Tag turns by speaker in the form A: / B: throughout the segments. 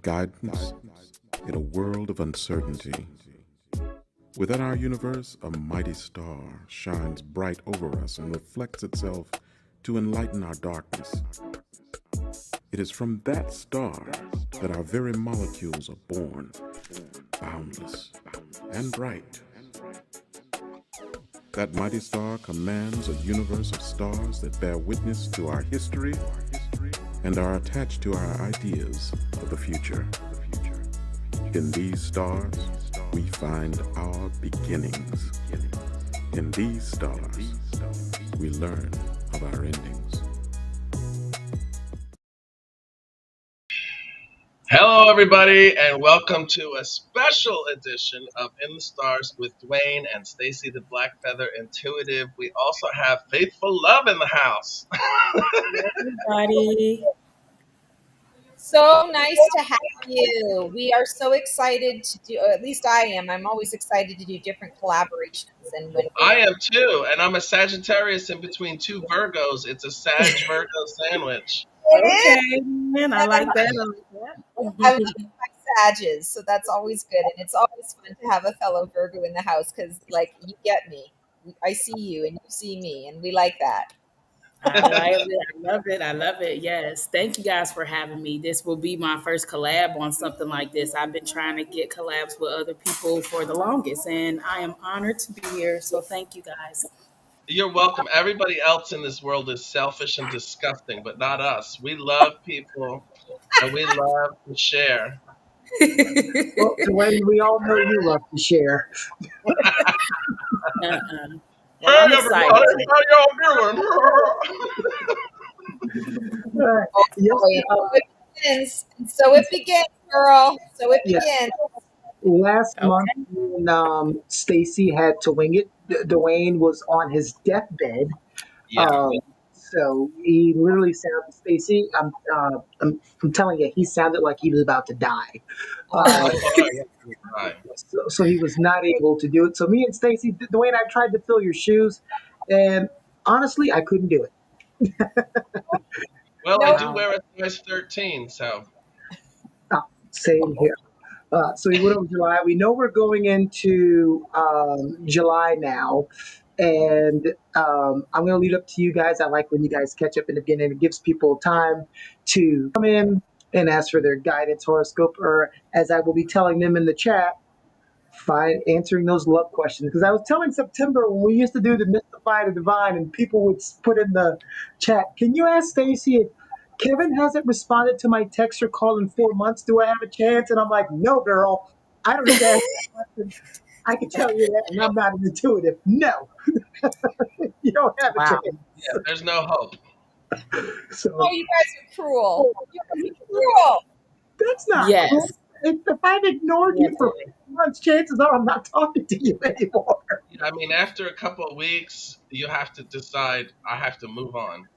A: guidance in a world of uncertainty. Within our universe, a mighty star shines bright over us and reflects itself to enlighten our darkness. It is from that star that our very molecules are born, boundless and bright. That mighty star commands a universe of stars that bear witness to our history and are attached to our ideas of the future. In these stars, we find our beginnings. In these stars, we learn of our endings.
B: Hello, everybody, and welcome to a special edition of In the Stars with Dwayne and Stacy the Black Feather Intuitive. We also have Faithful Love in the house.
C: Everybody.
D: So nice to have you. We are so excited to do, or at least I am. I'm always excited to do different collaborations. And when
B: I am too, and I'm a Sagittarius in between two Virgos. It's a Sag Virgo sandwich.
C: Okay, man. I like that.
D: I love my Sages, so that's always good. And it's always fun to have a fellow Virgo in the house because, like, you get me. I see you and you see me, and we like that.
C: I like it. I love it. I love it. Yes. Thank you guys for having me. This will be my first collab on something like this. I've been trying to get collabs with other people for the longest, and I am honored to be here. So thank you guys.
B: You're welcome. Everybody else in this world is selfish and disgusting, but not us. We love people and we love to share.
E: Well, Dwayne, we all know you love to share.
C: Uh-uh.
B: Hey,
C: I'm
B: everybody,
C: excited.
B: how y'all doing?
E: Yes,
D: So it begins. So it begins, girl. So it
E: yeah.
D: begins.
E: Last
C: Okay.
E: month, when Stacy had to wing it, Dwayne was on his deathbed.
B: Yeah.
E: So he literally sounded, Stacy, I'm telling you, he sounded like he was about to die.
B: I
E: Uh,
B: thought I had to cry.
E: so he was not able to do it. So me and Stacy, Dwayne, I tried to fill your shoes, and honestly, I couldn't do it.
B: Well, I
D: No,
B: do wear a size 13, so
E: Same here. So we went over July. We know we're going into July now, and I'm going to leave it up to you guys. I like when you guys catch up in the beginning. It gives people time to come in and ask for their guidance horoscope, or as I will be telling them in the chat, answering those love questions. Because I was telling September when we used to do the Mystify the Divine, and people would put in the chat, "Can you ask Stacy if Kevin hasn't responded to my text or call in 4 months? Do I have a chance?" And I'm like, "No, girl, I don't need to ask that question. I can tell you that, and I'm not an intuitive. No, you don't have a
C: Wow.
E: chance."
B: yeah, there's no hope.
E: So
D: oh, you guys are cruel. You guys are cruel.
E: that's not cool.
C: Yes.
E: If I've ignored you for
C: Definitely.
E: 4 months, chances are I'm not talking to you anymore.
B: I mean, after a couple of weeks, you have to decide, I have to move on.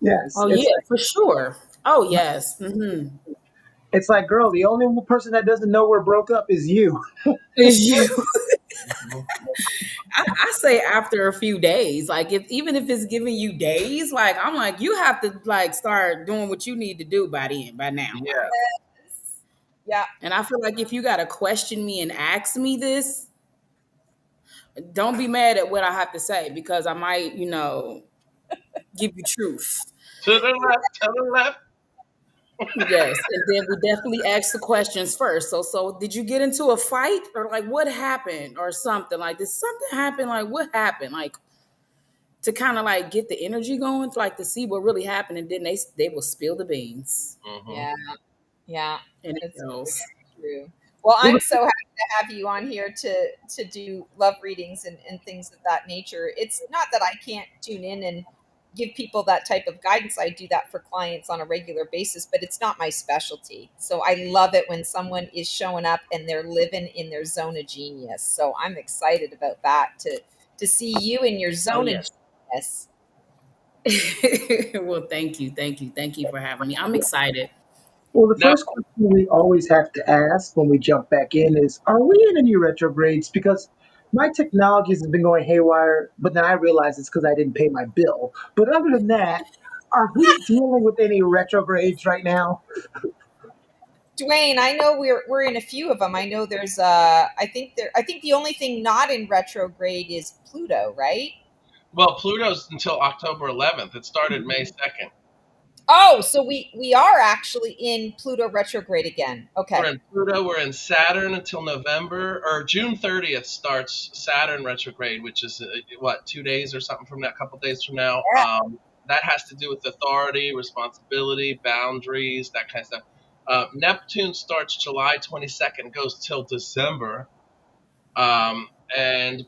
E: Yes,
C: Oh yeah, for sure. Oh yes.
E: it's like, girl, the only person that doesn't know we're broke up is you.
C: It's you.
B: Mhm.
C: I say after a few days, like if even if it's giving you days, like I'm like you have to like start doing what you need to do by now,
B: Yeah.
C: like.
D: Yeah.
C: And I feel like if you gotta question me and ask me this, don't be mad at what I have to say because I might, give you truth.
B: To the left, to the left.
C: Yes, and then we definitely ask the questions first. So did you get into a fight or like what happened or something? Like did something happen? Like what happened? Like to kind of like get the energy going, to like to see what really happened, and then they will spill the beans,
B: Hmm.
D: Yeah. Yeah.
C: and it
D: It's
C: goes.
D: true. Well,
E: Well,
D: I'm so happy to have you on here to do love readings and things of that nature. It's not that I can't tune in and give people that type of guidance. I do that for clients on a regular basis, but it's not my specialty. So I love it when someone is showing up and they're living in their zone of genius. So I'm excited about that to see you in your
C: Oh
D: zone of
C: yes.
D: genius.
C: Well, thank you for having me. I'm excited.
E: well, the
B: Now,
E: first question we always have to ask when we jump back in is, are we in any retrogrades? Because my technologies have been going haywire, but then I realize it's because I didn't pay my bill. But other than that, are we dealing with any retrogrades right now?
D: Dwayne, I know we're in a few of them. I know there's I think the only thing not in retrograde is Pluto, right?
B: Well, Pluto's until October 11th. It started May 2nd.
D: Oh, so we are actually in Pluto retrograde again.
B: We're
D: Okay.
B: in Pluto. We're in Saturn until November, or June 30th starts Saturn retrograde, which is what, 2 days or something from now, a couple days from now.
D: Yeah.
B: That has to do with authority, responsibility, boundaries, that kind of stuff. Neptune starts July 22nd, goes till December. Um,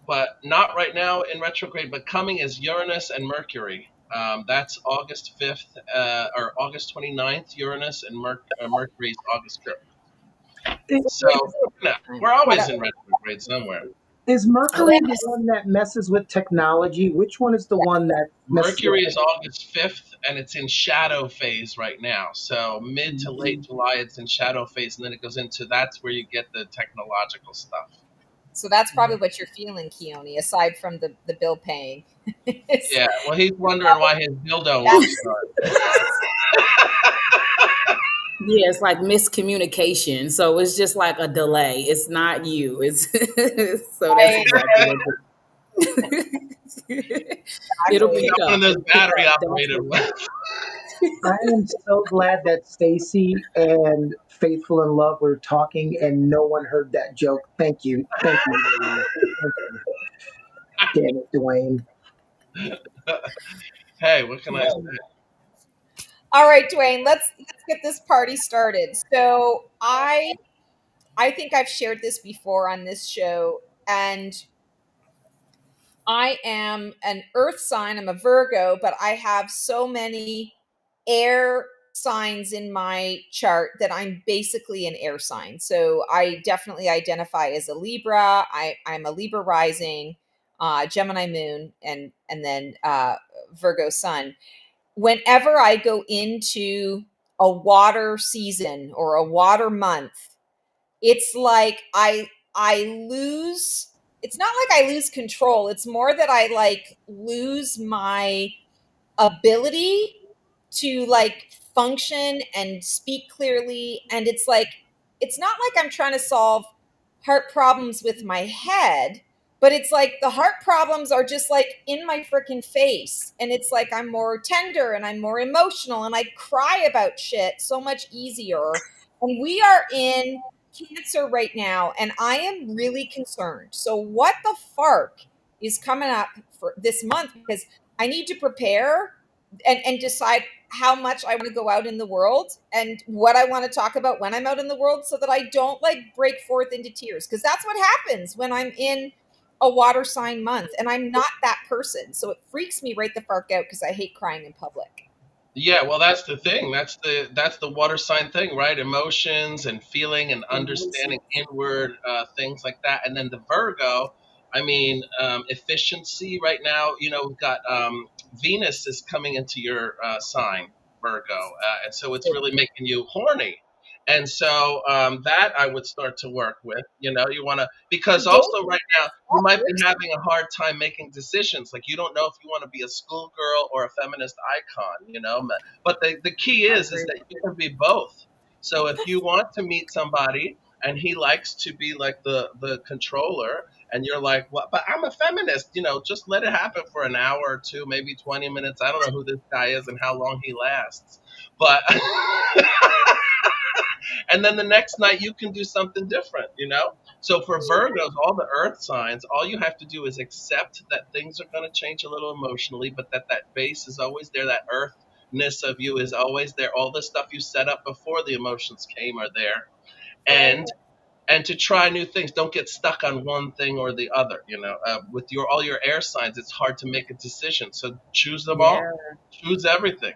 B: but not right now in retrograde, but coming is Uranus and Mercury. That's August 5th, or August 29th, Uranus, and Mercury is August 5th. So we're always in retrograde somewhere.
E: Is
C: Oh,
E: Mercury the one that messes with technology? Which one is the one that messes with?
B: Mercury is August 5th, and it's in shadow phase right now. So mid to late July, it's in shadow phase, and then it goes into, that's where you get the technological stuff.
D: So that's probably what you're feeling, Keone, aside from the bill paying.
B: Yeah, well, he's wondering why his dildo won't start.
C: yeah, it's like miscommunication. So it's just like a delay. It's not you. It's so that's exactly what it'll
D: Exactly.
C: pick
B: Got one
C: up.
B: of those
C: It'll pick
B: battery
C: up,
B: operated
C: definitely.
B: ones.
E: I am so glad that Stacy and Faithful in Love were talking and no one heard that joke. Thank you. Thank you. Thank you. Damn it, Dwayne.
B: Hey, what can I say?
D: All right, Dwayne, let's get this party started. So I think I've shared this before on this show, and I am an earth sign. I'm a Virgo, but I have so many air signs in my chart that I'm basically an air sign. So I definitely identify as a Libra. I'm a Libra rising, Gemini moon, and then Virgo sun. Whenever I go into a water season or a water month, it's like I lose, it's not like I lose control. It's more that I like lose my ability to like function and speak clearly. And it's like, it's not like I'm trying to solve heart problems with my head, but it's like the heart problems are just like in my freaking face. And it's like I'm more tender and I'm more emotional and I cry about shit so much easier. And we are in Cancer right now, and I am really concerned. So, what the fark is coming up for this month? Because I need to prepare and decide how much I want to go out in the world and what I want to talk about when I'm out in the world so that I don't like break forth into tears. Because that's what happens when I'm in a water sign month and I'm not that person. So it freaks me right the fark out because I hate crying in public.
B: Yeah, well, that's the thing. That's the water sign thing, right? Emotions and feeling and understanding inward things like that. And then the Virgo, I mean, efficiency right now. We've got Venus is coming into your sign, Virgo, and so it's really making you horny. And so that I would start to work with. You want to, because also right now you might be having a hard time making decisions. Like you don't know if you want to be a schoolgirl or a feminist icon. But the key is that you can be both. So if you want to meet somebody and he likes to be like the controller, and you're like, well, but I'm a feminist, just let it happen for an hour or two, maybe 20 minutes. I don't know who this guy is and how long he lasts. But and then the next night you can do something different. So for Virgos, all the earth signs, all you have to do is accept that things are going to change a little emotionally, but that base is always there. That earthness of you is always there. All the stuff you set up before the emotions came are there. And to try new things. Don't get stuck on one thing or the other. With all your air signs, it's hard to make a decision. So choose them all. Choose everything.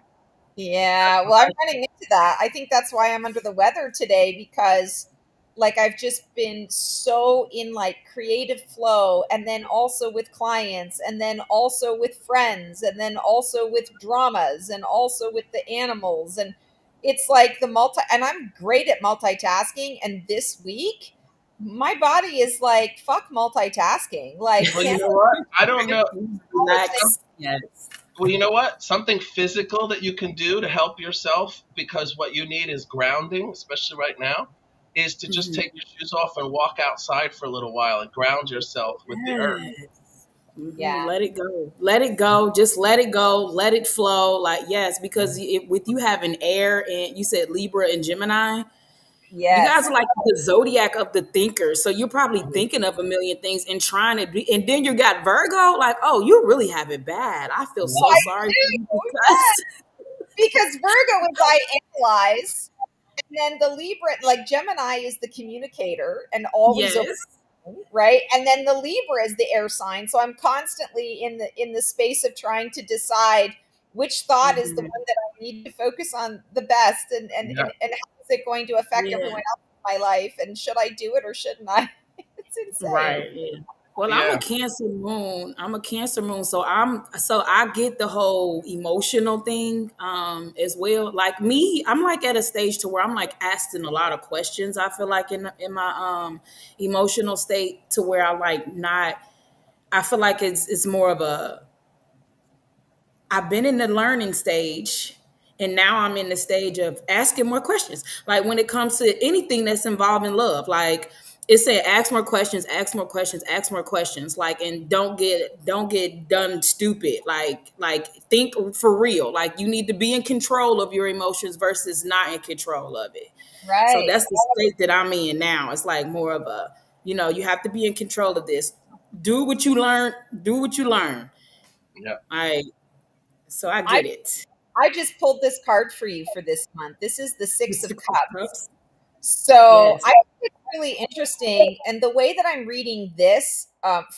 D: Yeah, well, I'm running into that. I think that's why I'm under the weather today because like I've just been so in like creative flow and then also with clients and then also with friends and then also with dramas and also with the animals and it's like and I'm great at multitasking and this week my body is like fuck multitasking. Like
B: Well, you
D: can't
B: know what? I don't know.
C: Relax. Yes.
B: Well, you know what? Something physical that you can do to help yourself, because what you need is grounding, especially right now, is to just take your shoes off and walk outside for a little while and ground yourself with the earth.
C: Yes.
D: Yeah.
C: Let it go. Let it go. Just let it go. Let it flow. Like, yes, because with you having air and you said Libra and Gemini, you guys
D: Yes.
C: are like the zodiac of the thinkers. So you're probably thinking of a million things and trying to be. And then you got Virgo, like, oh, you really have it bad. I feel
B: Yeah.
C: so
D: I
C: sorry for you
D: do.
C: because,
D: Because Virgo is I analyze, and then the Libra, like Gemini, is the communicator and always
C: yes.
D: right, and then the Libra is the air sign. So I'm constantly in the space of trying to decide which thought is the
C: Mhm.
D: one that I need to focus on the best,
B: Yeah.
D: and how is it going to affect
C: Yeah.
D: everyone else in my life, and should I do it or shouldn't I? It's insane.
C: Right. Yeah. Well, I'm a
B: Yeah.
C: Cancer moon. I'm a Cancer moon, so I get the whole emotional thing as well. Like me, I'm like at a stage to where I'm like asking a lot of questions. I feel like in my emotional state to where I like not. I feel like it's more of a I've been in the learning stage and now I'm in the stage of asking more questions. Like when it comes to anything that's involving love, like it said ask more questions, ask more questions, ask more questions. Like and don't get done stupid. Like think for real. Like you need to be in control of your emotions versus not in control of it. So
D: Right.
C: that's the state that I'm in now. It's like more of a, you have to be in control of this. Do what you learn, do what you learn.
B: Yeah.
C: I so I
D: I
C: get it.
D: I just pulled this card for you for this month. This is the
C: The
D: Six of
C: 6 of Cups.
D: Cups. So
C: Yes.
D: I think it's really interesting. And the way that I'm reading this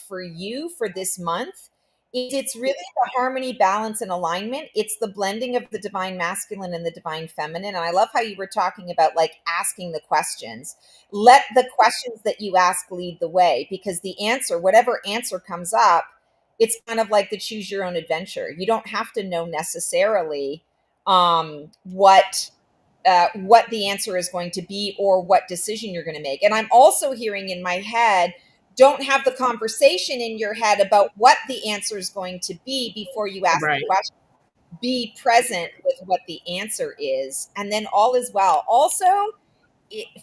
D: for you for this month is it's really the harmony, balance, and alignment. It's the blending of the divine masculine and the divine feminine. And I love how you were talking about like asking the questions. Let the questions that you ask lead the way because the answer, whatever answer comes up, it's kind of like the choose your own adventure. You don't have to know necessarily what the answer is going to be or what decision you're going to make. And I'm also hearing in my head, don't have the conversation in your head about what the answer is going to be before you ask the
C: Right.
D: question. Be present with what the answer is, and then all is well. Also,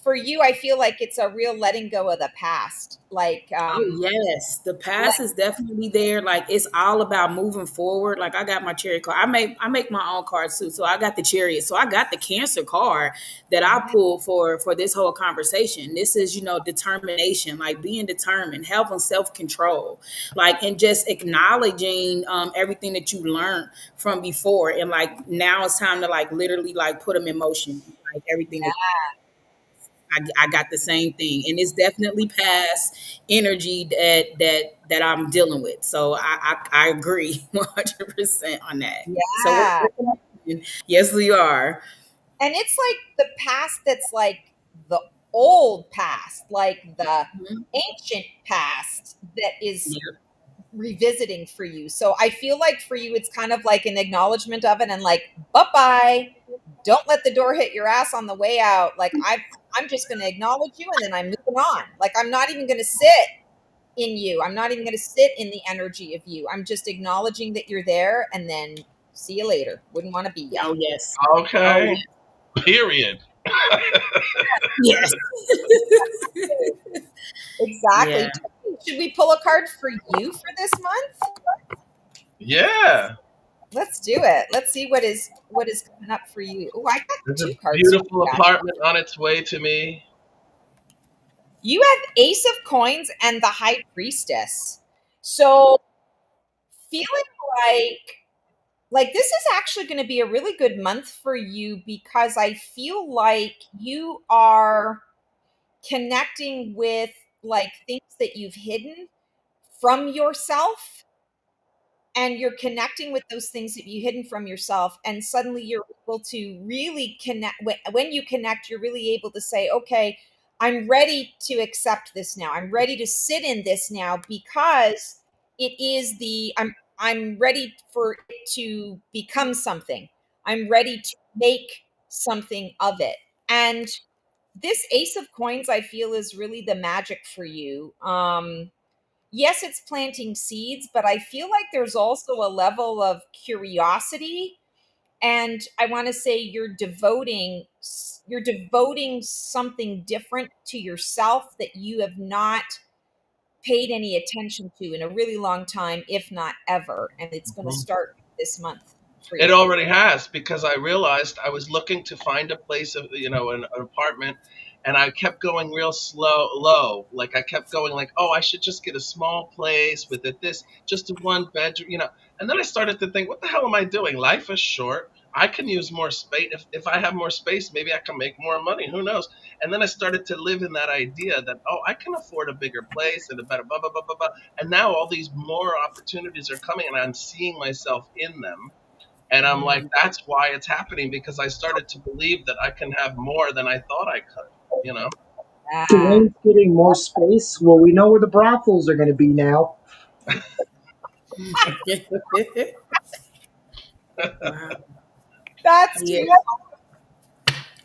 D: for you, I feel like it's a real letting go of the past. Like,
C: Oh yes, the
D: let,
C: past is definitely there. Like it's all about moving forward. Like I got my chariot card. I make my own cards too. So I got the chariot. So I got the Cancer card that I pulled for this whole conversation. This is determination, like being determined, having self control, like and just acknowledging everything that you learned from before, and like now it's time to like literally like put them in motion, like everything that
D: yeah,
C: I got the same thing, and it's definitely past energy that I'm dealing with. So I agree 100% on that. So
D: yeah.
C: yes, we are.
D: And it's like the past that's like the old past, like the
C: Mhm.
D: ancient past that is
C: Yeah.
D: revisiting for you. So I feel like for you, it's kind of like an acknowledgement of it and like, bye bye. Don't let the door hit your ass on the way out. Like I'm just going to acknowledge you and then I'm moving on. Like I'm not even going to sit in you. I'm not even going to sit in the energy of you. I'm just acknowledging that you're there and then see you later. Wouldn't want to be ya.
C: Oh yes. Oh
B: Okay. Period.
C: yes.
D: Exactly.
C: Yeah.
D: Should we pull a card for you for this month?
B: Yeah.
D: Let's do it. Let's see what is coming up for you. Oh, I got
B: There's a
D: two cards for
B: beautiful
D: you.
B: apartment on its way to me.
D: You have Ace of Coins and the High Priestess. So feeling like this is actually going to be a really good month for you because I feel like you are connecting with like things that you've hidden from yourself and you're connecting with those things that you hidden from yourself and suddenly you're able to really connect when you connect you're really able to say okay, I'm ready to accept this now, I'm ready to sit in this now because it is the I'm ready for it to become something, I'm ready to make something of it. And this Ace of Coins I feel is really the magic for you. yes, it's planting seeds, but I feel like there's also a level of curiosity, and I want to say you're devoting something different to yourself that you have not paid any attention to in a really long time, if not ever, and it's going to
B: Mhm.
D: start this month for
B: It
D: you.
B: already has, because I realized I was looking to find a place of, an apartment, and I kept going real low. Like I kept going like, oh, I should just get a small place with this, just a one bedroom. And then I started to think, what the hell am I doing? Life is short. I can use more space. If I have more space, maybe I can make more money. Who knows? And then I started to live in that idea that, oh, I can afford a bigger place and a better blah, blah, blah, blah, blah. And now all these more opportunities are coming, and I'm seeing myself in them, and I'm like,
C: Mm.
B: that's why it's happening, because I started to believe that I can have more than I thought I could, you know?
D: Ah,
E: Dwayne's getting more space. Well, we know where the brothels are going to be now.
C: Wow.
D: that's
C: Yeah.
D: too.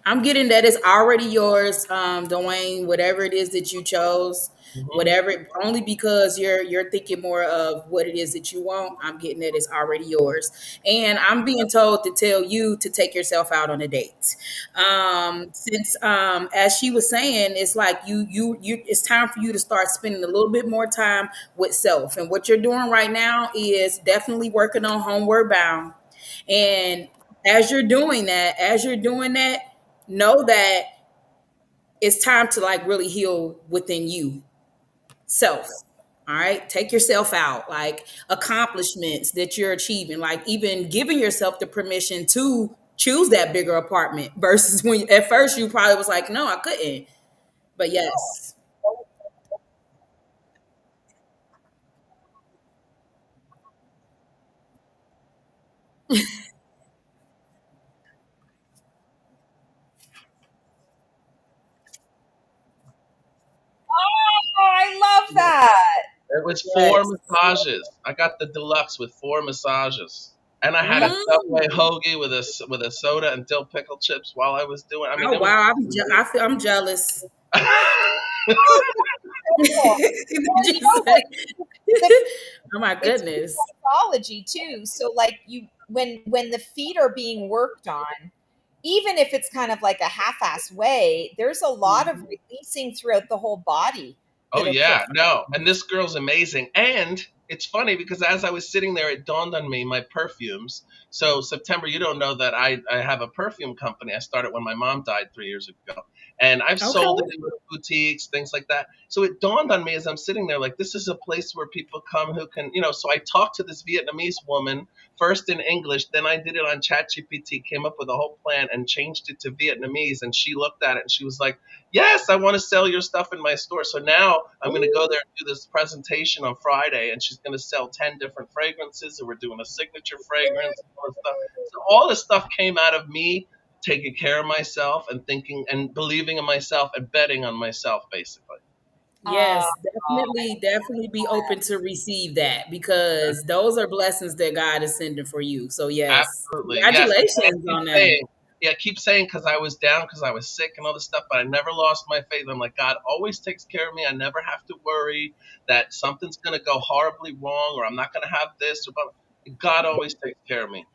C: I'm getting that it's already yours, Dwayne, whatever it is that you chose,
B: Hmm.
C: whatever, only because you're thinking more of what it is that you want. I'm getting that it's already yours. And I'm being told to tell you to take yourself out on a date. Since as she was saying, it's like you it's time for you to start spending a little bit more time with self. And what you're doing right now is definitely working on homeward bound. And as you're doing that, know that it's time to like really heal within you self. All right, take yourself out, like accomplishments that you're achieving, like even giving yourself the permission to choose that bigger apartment versus when at first you probably was like, no, I couldn't. But yes.
D: Oh, I love that.
B: It was four
C: Yes.
B: massages. I got the deluxe with four massages. And I had a Subway
C: Mm.
B: hoagie with a soda and dill pickle chips while I was doing. I mean,
C: Oh
B: it was
C: wow, I'm jealous.
D: Oh, beautiful.
C: Did
D: Well,
C: you say?
D: the
C: Oh my
D: it's
C: goodness.
D: reflexology too. So like when the feet are being worked on, even if it's kind of like a half-ass way, there's a lot of
C: Mhm.
D: releasing throughout the whole body
B: Oh
D: that
B: yeah,
D: occurs.
B: no. And this girl's amazing. And it's funny because as I was sitting there, it dawned on me my perfumes. So September, you don't know that I have a perfume company. I started when my mom died 3 years ago. And I've
C: Okay.
B: sold it in boutiques, things like that. So it dawned on me as I'm sitting there, like this is a place where people come who can, so I talked to this Vietnamese woman first in English, then I did it on ChatGPT, came up with a whole plan and changed it to Vietnamese. And she looked at it and she was like, yes, I want to sell your stuff in my store. So now I'm going to go there and do this presentation on Friday, and she's going to sell 10 different fragrances, and we're doing a signature fragrance and all this stuff. So all this stuff came out of me taking care of myself and thinking and believing in myself and betting on myself, basically.
D: Uh,
C: Yes, definitely be open to receive that because those are blessings that God is sending for you. So yes,
B: Absolutely. Yes. And I
C: congratulations
B: keep
C: on that.
B: saying, yeah, I keep saying because I was down, because I was sick and all this stuff, but I never lost my faith. I'm like, God always takes care of me. I never have to worry that something's going to go horribly wrong or I'm not going to have this or blah. God always takes care of me.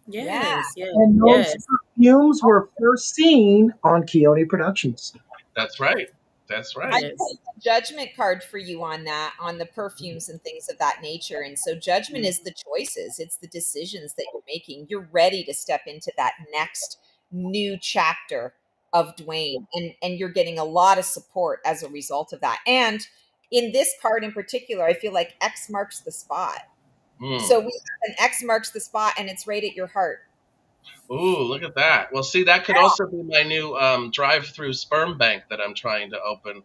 D: yeah.
C: Yes, yes,
E: And those
C: yes,
E: perfumes were first seen on Keone Productions.
B: That's right. That's
D: I
B: right.
C: yes.
D: pulled a judgment card for you on that, on the perfumes and things of that nature. And so judgment is the choices, it's the decisions that you're making. You're ready to step into that next new chapter of Dwayne. And you're getting a lot of support as a result of that. And in this card in particular, I feel like X marks the spot.
B: Mm.
D: So we have an X marks the spot and it's right at your heart.
B: Ooh, look at that. Well, see, that could also be my new drive-through sperm bank that I'm trying to open.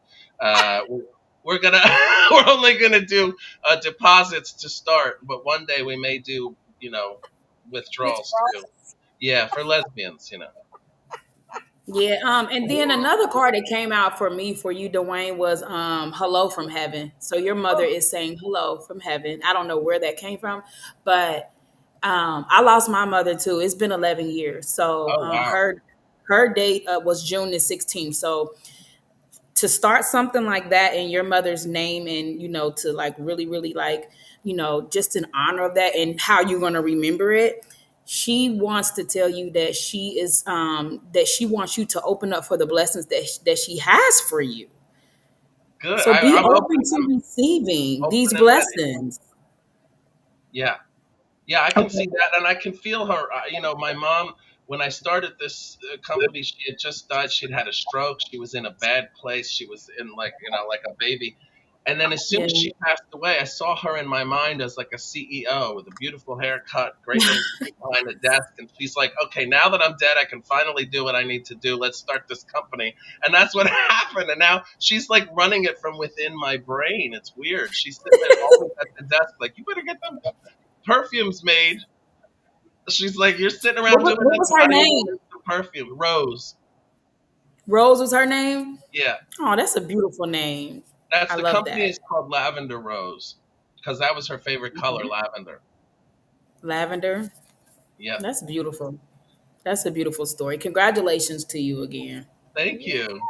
B: We're gonna we're only gonna do deposits to start, but one day we may do withdrawals too.
D: Withdrawals.
B: Yeah, for lesbians.
C: Yeah, and then another card that came out for me for you, Dwayne, was "Hello from Heaven." So your mother is saying hello from heaven. I don't know where that came from, but I lost my mother too. It's been 11 years. So
B: Oh wow.
C: her date was June the 16th. So to start something like that in your mother's name, and to like really really like just in honor of that and how you're going to remember it. She wants to tell you that she wants you to open up for the blessings that she has for you.
B: Good.
C: So be
B: I'm
C: open
B: open.
C: to
B: I'm
C: receiving these
B: open and ready.
C: blessings.
B: Yeah. Yeah, I can see
E: Okay.
B: that, and I can feel her. My mom, when I started this company, she had just died. She'd had a stroke. She was in a bad place. She was in like a baby. And then as soon
C: Yeah.
B: as she passed away, I saw her in my mind as like a CEO with a beautiful haircut, great little suite behind the desk. And she's like, okay, now that I'm dead, I can finally do what I need to do. Let's start this company. And that's what happened. And now she's like running it from within my brain. It's weird. She's sitting there always at the desk, like, you better get them perfumes made. She's like, you're sitting
C: What
B: around
C: was,
B: doing
C: what
B: that
C: was her
B: body
C: name?
B: perfume. Rose.
C: Rose was her name.
B: Yeah.
C: Oh, that's a beautiful name.
B: That's
C: I
B: the
C: love
B: company
C: that.
B: is called Lavender Rose because that was her favorite color, lavender.
C: Lavender.
B: Yeah.
C: That's beautiful. That's a beautiful story. Congratulations to you again.
B: Thank
D: Yeah,
B: you.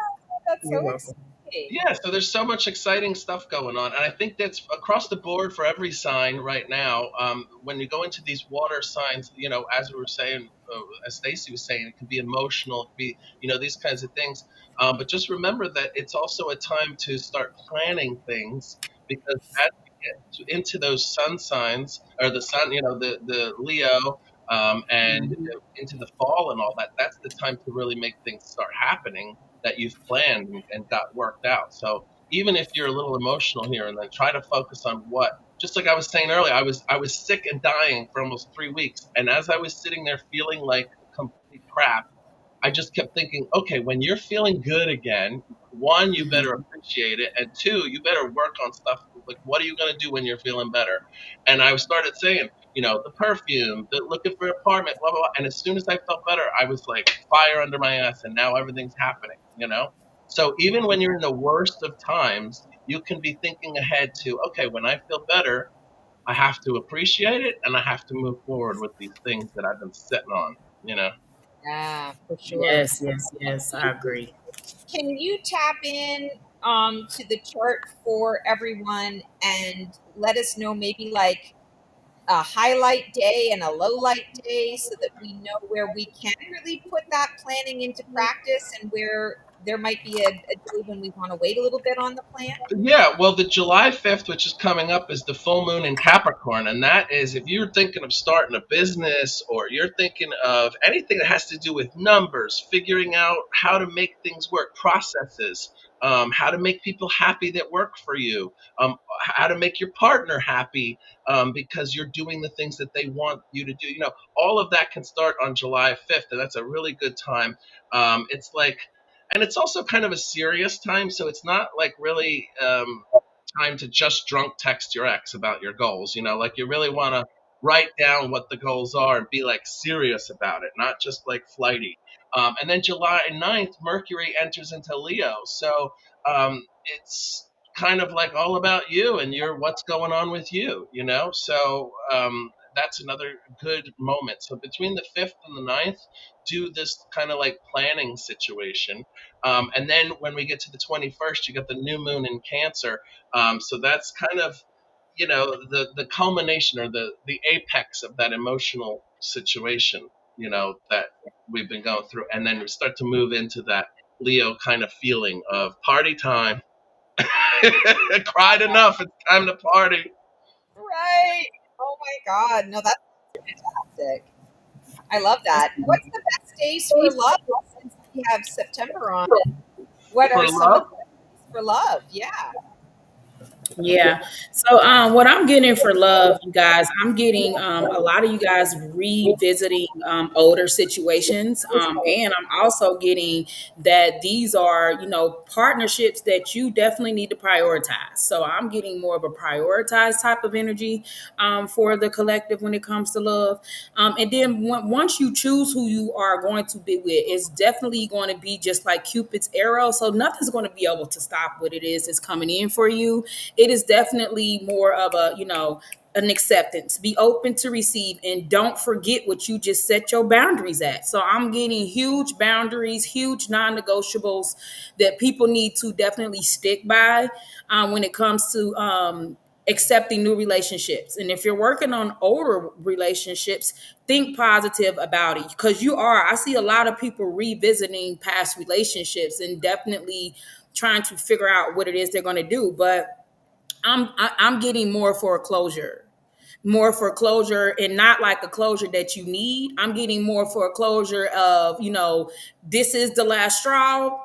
D: that's
C: You're
D: so
C: welcome.
D: exciting.
B: Yeah, so there's so much exciting stuff going on, and I think that's across the board for every sign right now. When you go into these water signs, as we were saying, as Stacy was saying, it can be emotional, it can be, these kinds of things. But just remember that it's also a time to start planning things because as we get into those sun signs or the sun, the Leo, and
C: Mhm.
B: into the fall and all that, that's the time to really make things start happening that you've planned and got worked out. So even if you're a little emotional here and then try to focus on what, just like I was saying earlier, I was sick and dying for almost 3 weeks. And as I was sitting there feeling like complete crap, I just kept thinking, okay, when you're feeling good again, one, you better appreciate it, and two, you better work on stuff. Like, what are you going to do when you're feeling better? And I started saying, the perfume, the looking for an apartment, blah, blah, blah. And as soon as I felt better, I was like fire under my ass, and now everything's happening. So even when you're in the worst of times, you can be thinking ahead to, okay, when I feel better, I have to appreciate it, and I have to move forward with these things that I've been sitting on.
D: Yeah, for sure.
C: Yes, yes, yes. I agree.
D: Can you tap in to the chart for everyone and let us know maybe like a highlight day and a low light day so that we know where we can really put that planning into practice and where there might be a day when we want to wait a little bit on the plan?
B: Yeah, well, the July 5th, which is coming up, is the full moon in Capricorn. And that is if you're thinking of starting a business or you're thinking of anything that has to do with numbers, figuring out how to make things work, processes, how to make people happy that work for you, how to make your partner happy because you're doing the things that they want you to do. All of that can start on July 5th. And that's a really good time. It's like, and it's also kind of a serious time, so it's not like really time to just drunk text your ex about your goals. Like you really want to write down what the goals are and be like serious about it, not just like flighty. And then July 9th, Mercury enters into Leo, so it's kind of like all about you and your what's going on with you. So that's another good moment. So between the 5th and the 9th, do this kind of like planning situation. And then when we get to the 21st, you got the new moon in Cancer. So that's kind of, the culmination or the apex of that emotional situation, that we've been going through. And then we start to move into that Leo kind of feeling of party time. Cried enough. It's time to party.
D: Right. Oh my God. No, that's fantastic. I love that. What's the best days for love since we have September on? What
B: For
D: are some of
B: love,
D: the days for love? Yeah.
C: Yeah. So what I'm getting for love, you guys, I'm getting a lot of you guys revisiting older situations. And I'm also getting that these are, partnerships that you definitely need to prioritize. So I'm getting more of a prioritized type of energy for the collective when it comes to love. And then once you choose who you are going to be with, it's definitely going to be just like Cupid's arrow. So nothing's going to be able to stop what it is that's coming in for you. it is definitely more of a, an acceptance. Be open to receive, and don't forget what you just set your boundaries at. So I'm getting huge boundaries, huge non-negotiables that people need to definitely stick by when it comes to accepting new relationships. And if you're working on older relationships, think positive about it, because I see a lot of people revisiting past relationships and definitely trying to figure out what it is they're going to do. But I'm getting more foreclosure, and not like a closure that you need. I'm getting more foreclosure of, this is the last straw.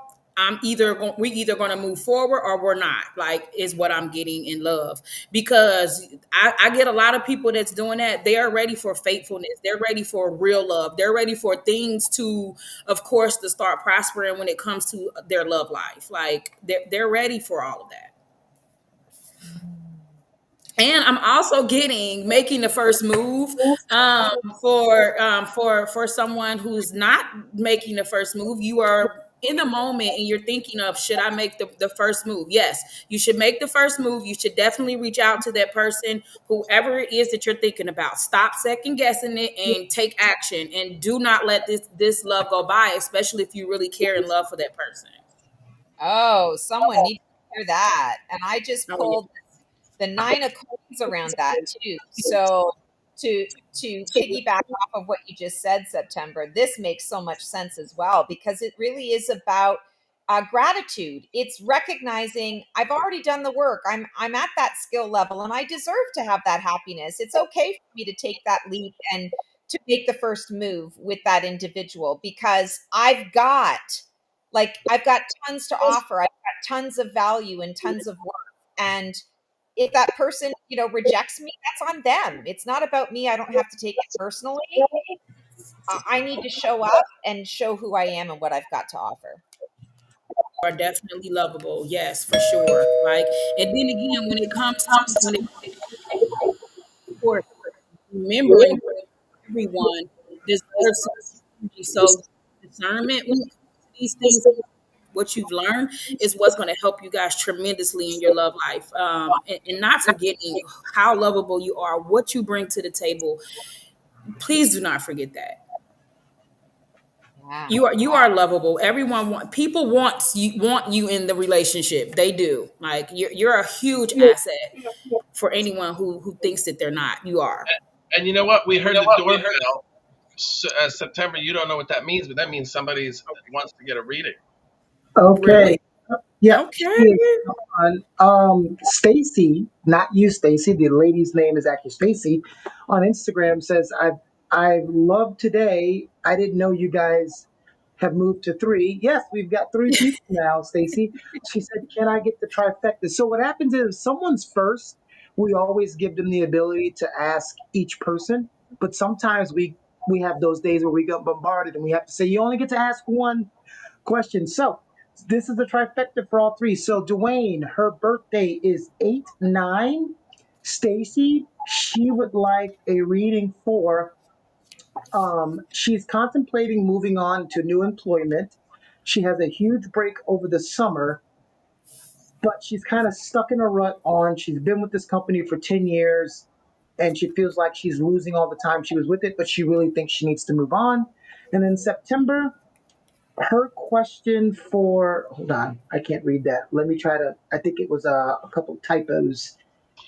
C: We either going to move forward or we're not, like, is what I'm getting in love. Because I get a lot of people that's doing that. They are ready for faithfulness. They're ready for real love. They're ready for things to, of course, to start prospering when it comes to their love life. Like, they're ready for all of that. And I'm also getting making the first move for someone who's not making the first move. You are in the moment and you're thinking of, should I make the first move? Yes, you should make the first move. You should definitely reach out to that person, whoever it is that you're thinking about. Stop second guessing it and take action. And do not let this love go by, especially if you really care and love for that person.
D: Oh, someone needs to hear that. And I just
C: Oh yeah.
D: pulled the nine of coins around that too. So to piggyback off of what you just said, September, this makes so much sense as well, because it really is about gratitude. It's recognizing I've already done the work. I'm at that skill level, and I deserve to have that happiness. It's okay for me to take that leap and to make the first move with that individual, because I've got tons to offer. I've got tons of value and tons of work. And if that person, rejects me, that's on them. It's not about me. I don't have to take it personally. I need to show up and show who I am and what I've got to offer.
C: Are definitely lovable. Yes, for sure. Like, and then again, when it of course, remembering everyone deserves some energy. So discernment when it comes to these things, what you've learned is what's going to help you guys tremendously in your love life. And not forgetting how lovable you are, what you bring to the table. Please do not forget that.
D: Yeah.
C: You are lovable. People want you in the relationship. They do. Like, you're a huge asset for anyone who thinks that they're not. You are.
B: And you know what? We heard the doorbell. September. You don't know what that means, but that means somebody's wants to get a reading.
E: Okay.
C: Really?
E: Yeah.
C: Okay.
E: Stacy, not you, Stacy. The lady's name is actually Stacy. On Instagram says, I love today. I didn't know you guys have moved to three. Yes, we've got three people now, Stacy. She said, can I get the trifecta? So what happens is, if someone's first, we always give them the ability to ask each person. But sometimes we have those days where we get bombarded and we have to say, you only get to ask one question. So this is a trifecta for all three. So Dwayne, her birthday is 8/9. Stacy, she would like a reading for. She's contemplating moving on to new employment. She has a huge break over the summer, but she's kind of stuck in a rut on. She's been with this company for 10 years and she feels like she's losing all the time she was with it, but she really thinks she needs to move on. And in September, her question for, hold on, I can't read that. Let me try to, I think it was a couple typos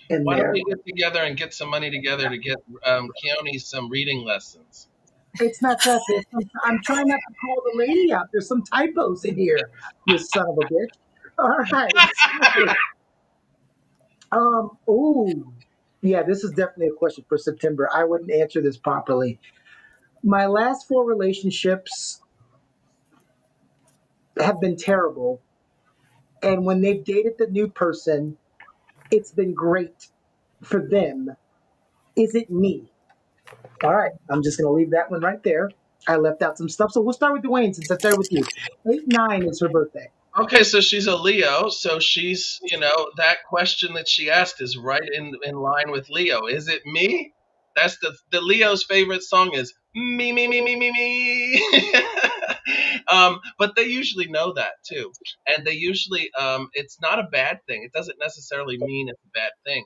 E: in
B: Why don't
E: there.
B: we get together and get some money together to get Keone some reading lessons?
E: It's not that. I'm trying not to call the lady out. There's some typos in here, you son of a bitch. All right. Oh, yeah, this is definitely a question for September. I wouldn't answer this properly. My last four relationships have been terrible. And when they've dated the new person, it's been great for them. Is it me? All right, I'm just going to leave that one right there. I left out some stuff. So we'll start with Dwayne since I started with you. 8/9 is her birthday.
B: Okay, so she's a Leo, so she's, that question that she asked is right in line with Leo. Is it me? That's the Leo's favorite song is me, me, me, me, me, me. But they usually know that too, and they usually it's not a bad thing. It doesn't necessarily mean it's a bad thing.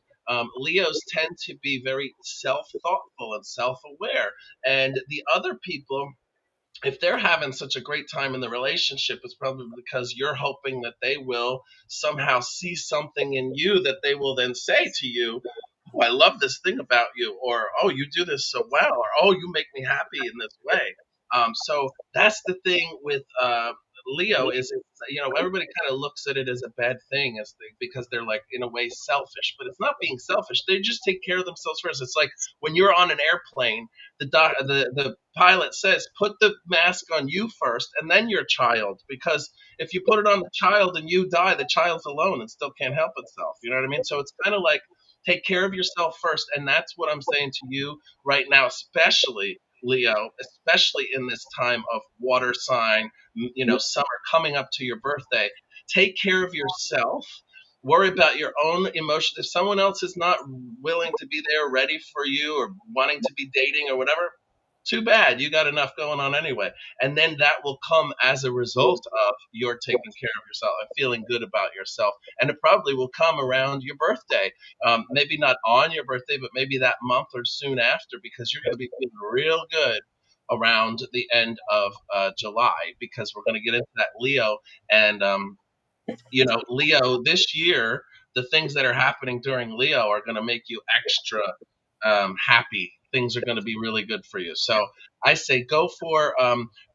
B: Leos tend to be very self-thoughtful and self-aware, and the other people, if they're having such a great time in the relationship, it's probably because you're hoping that they will somehow see something in you that they will then say to you, "Oh, I love this thing about you," or "Oh, you do this so well," or "Oh, you make me happy in this way." So that's the thing with Leo is, everybody kind of looks at it as a bad thing because they're like in a way selfish, but it's not being selfish. They just take care of themselves first. It's like when you're on an airplane, the pilot says, put the mask on you first and then your child, because if you put it on the child and you die, the child's alone and still can't help itself. You know what I mean? So it's kind of like take care of yourself first, and that's what I'm saying to you right now, especially Leo, especially in this time of water sign, summer coming up to your birthday. Take care of yourself. Worry about your own emotions. If someone else is not willing to be there, ready for you, or wanting to be dating or whatever, too bad. You got enough going on anyway. And then that will come as a result of your taking care of yourself and feeling good about yourself. And it probably will come around your birthday. Maybe not on your birthday, but maybe that month or soon after, because you're going to be feeling real good around the end of July, because we're going to get into that Leo. And Leo, this year, the things that are happening during Leo are going to make you extra happy. Things are going to be really good for you. So I say go for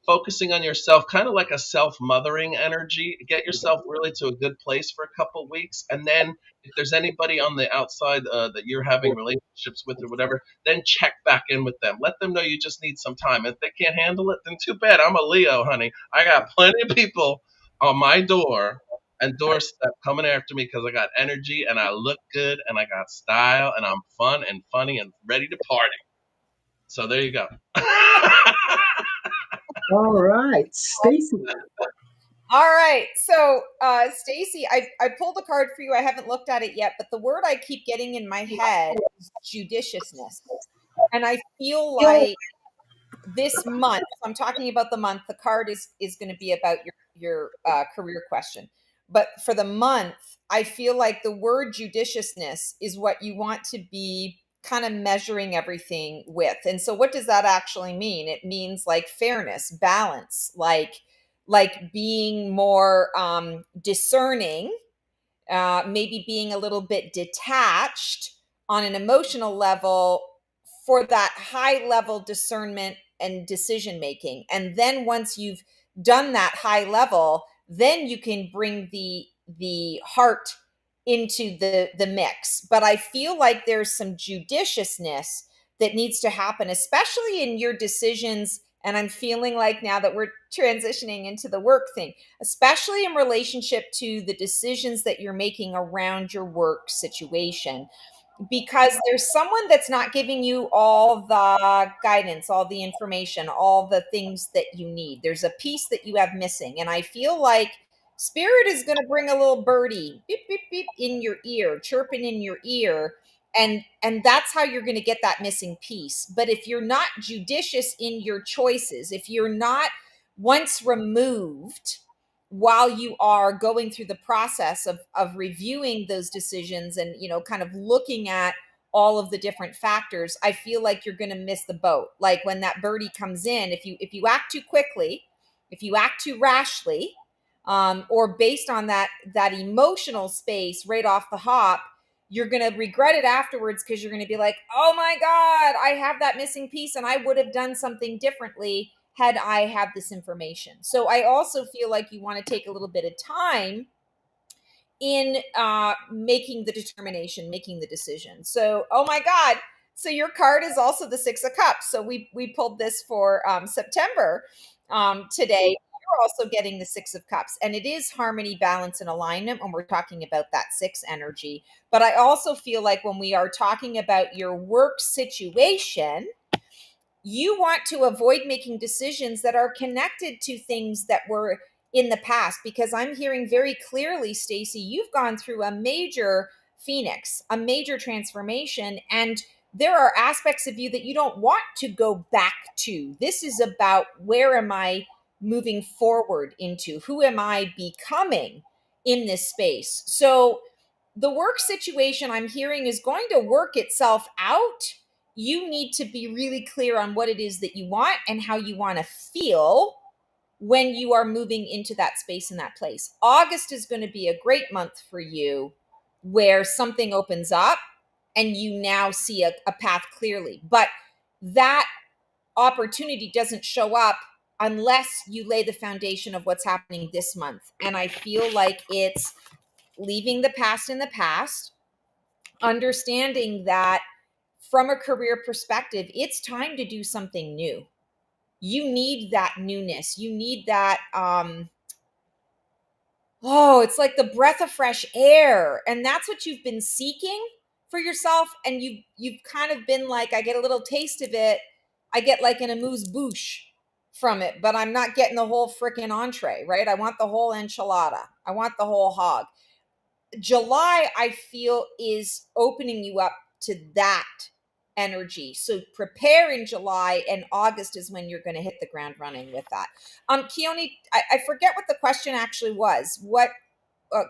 B: focusing on yourself, kind of like a self-mothering energy. Get yourself really to a good place for a couple weeks. And then if there's anybody on the outside that you're having relationships with or whatever, then check back in with them. Let them know you just need some time. If they can't handle it, then too bad. I'm a Leo, honey. I got plenty of people on my door and doorstep coming after me because I got energy and I look good and I got style and I'm fun and funny and ready to party. So there you go.
E: All right, Stacy.
D: All right. So, Stacy, I pulled a card for you. I haven't looked at it yet, but the word I keep getting in my head is judiciousness. And I feel like this month, I'm talking about the month, the card is going to be about your career question. But for the month, I feel like the word judiciousness is what you want to be kind of measuring everything with. And so what does that actually mean? It means like fairness, balance, like being more discerning, maybe being a little bit detached on an emotional level for that high level discernment and decision making. And then once you've done that high level, then you can bring the heart into the mix. But I feel like there's some judiciousness that needs to happen, especially in your decisions. And I'm feeling like now that we're transitioning into the work thing, especially in relationship to the decisions that you're making around your work situation, because there's someone that's not giving you all the guidance, all the information, all the things that you need. There's a piece that you have missing. And I feel like spirit is going to bring a little birdie beep beep beep in your ear, chirping in your ear, and that's how you're going to get that missing piece. But if you're not judicious in your choices, if you're not once removed while you are going through the process of reviewing those decisions and kind of looking at all of the different factors, I feel like you're going to miss the boat. Like when that birdie comes in, if you act too quickly, if you act too rashly, or based on that emotional space right off the hop, you're going to regret it afterwards, because you're going to be like, oh my God, I have that missing piece and I would have done something differently had I had this information. So I also feel like you want to take a little bit of time in making the determination, making the decision. So, oh my God. So your card is also the Six of Cups. So we pulled this for September today. You're also getting the Six of Cups, and it is harmony, balance, and alignment when we're talking about that six energy. But I also feel like when we are talking about your work situation, you want to avoid making decisions that are connected to things that were in the past, because I'm hearing very clearly, Stacy, you've gone through a major phoenix, a major transformation, and there are aspects of you that you don't want to go back to. This is about, where am I moving forward into? Who am I becoming in this space? So the work situation I'm hearing is going to work itself out. You need to be really clear on what it is that you want and how you want to feel when you are moving into that space and that place. August is going to be a great month for you where something opens up and you now see a path clearly. But that opportunity doesn't show up unless you lay the foundation of what's happening this month. And I feel like it's leaving the past in the past, understanding that from a career perspective, it's time to do something new. You need that newness. You need that it's like the breath of fresh air. And that's what you've been seeking for yourself. And you've kind of been like, I get a little taste of it. I get like an amuse-bouche from it, but I'm not getting the whole freaking entree, right? I want the whole enchilada. I want the whole hog. July, I feel, is opening you up to that energy. So prepare in July, and August is when you're going to hit the ground running with that. Keone, I forget what the question actually was. What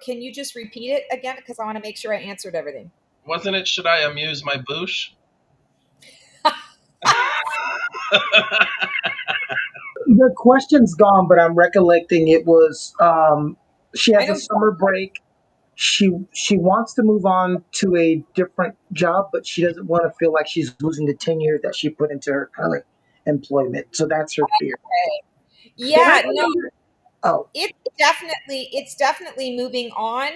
D: can you just repeat it again? Because I want to make sure I answered everything.
B: Wasn't it, should I amuse my bouche?
E: The question's gone, but I'm recollecting it was she has a summer break. She wants to move on to a different job, but she doesn't want to feel like she's losing the tenure that she put into her current employment. So that's her fear.
D: Yeah, no,
E: Oh,
D: it's definitely moving on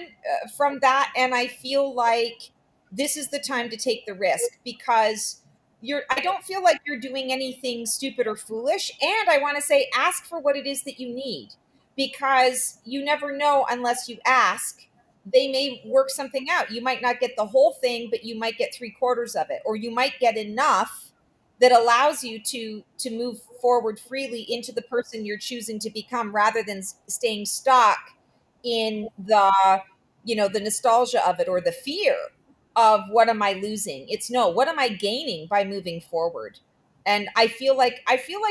D: from that, and I feel like this is the time to take the risk because I don't feel like you're doing anything stupid or foolish, and I want to say ask for what it is that you need because you never know unless you ask. They may work something out. You might not get the whole thing, but you might get 3/4 of it, or you might get enough that allows you to move forward freely into the person you're choosing to become rather than staying stuck in the nostalgia of it or the fear of what am I losing. It's no, what am I gaining by moving forward. And I feel like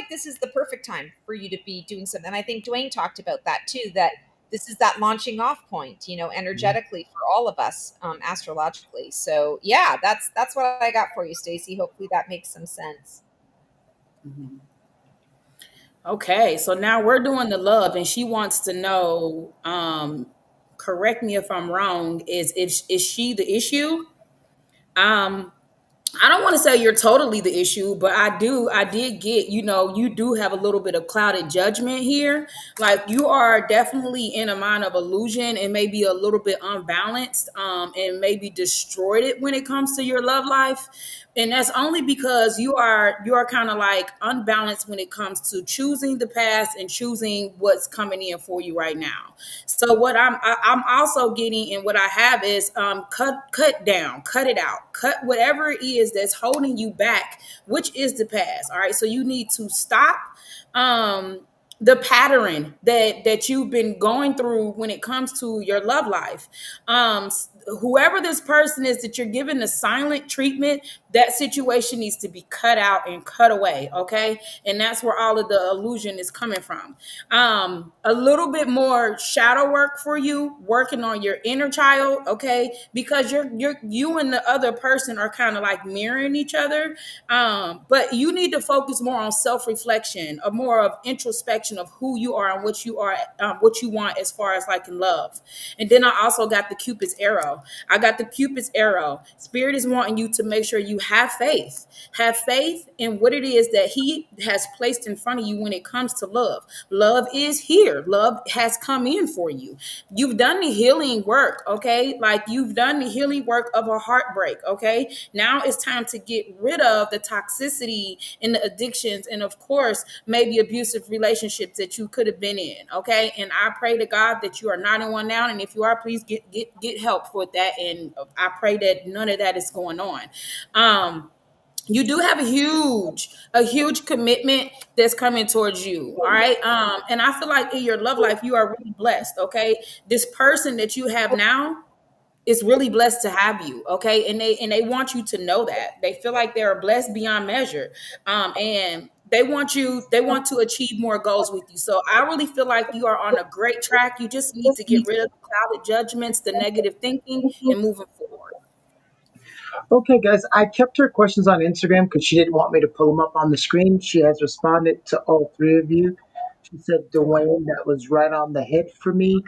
D: this is the perfect time for you to be doing something. And I think Dwayne talked about that too, that this is that launching off point, energetically for all of us, astrologically. So yeah, that's what I got for you, Stacey. Hopefully that makes some sense.
C: Mm-hmm. Okay, so now we're doing the love, and she wants to know. Correct me if I'm wrong. Is she the issue? Um, I don't want to say you're totally the issue, but I did get, you do have a little bit of clouded judgment here. Like you are definitely in a mind of illusion and maybe a little bit unbalanced, and maybe destroyed it when it comes to your love life. And that's only because you are kind of like unbalanced when it comes to choosing the past and choosing what's coming in for you right now. So what I'm also getting and what I have is cut down, cut it out, cut whatever it is that's holding you back, which is the past. All right. So you need to stop um the pattern that you've been going through when it comes to your love life. Whoever this person is that you're giving the silent treatment, that situation needs to be cut out and cut away. Okay. And that's where all of the illusion is coming from. A little bit more shadow work for you, working on your inner child. Okay. Because you and the other person are kind of like mirroring each other. But you need to focus more on self-reflection, or more of introspection of who you are and what you are, what you want as far as like in love. And then I also got the Cupid's arrow. I got the Cupid's arrow. Spirit is wanting you to make sure you have faith. Have faith in what it is that he has placed in front of you when it comes to love. Love is here. Love has come in for you. You've done the healing work, okay? Like you've done the healing work of a heartbreak, okay? Now it's time to get rid of the toxicity and the addictions and of course, maybe abusive relationships that you could have been in, okay? And I pray to God that you are not in one now. And if you are, please get help with that. And I pray that none of that is going on. You do have a huge commitment that's coming towards you. All right. And I feel like in your love life, you are really blessed. Okay. This person that you have now is really blessed to have you. Okay. And they want you to know that they feel like they're blessed beyond measure. And They want you, they want to achieve more goals with you. So I really feel like you are on a great track. You just need to get rid of the clouded judgments, the negative thinking, and moving forward.
E: Okay, guys, I kept her questions on Instagram because she didn't want me to pull them up on the screen. She has responded to all three of you. She said,
C: Okay.
E: Dwayne, that was right on the head for me.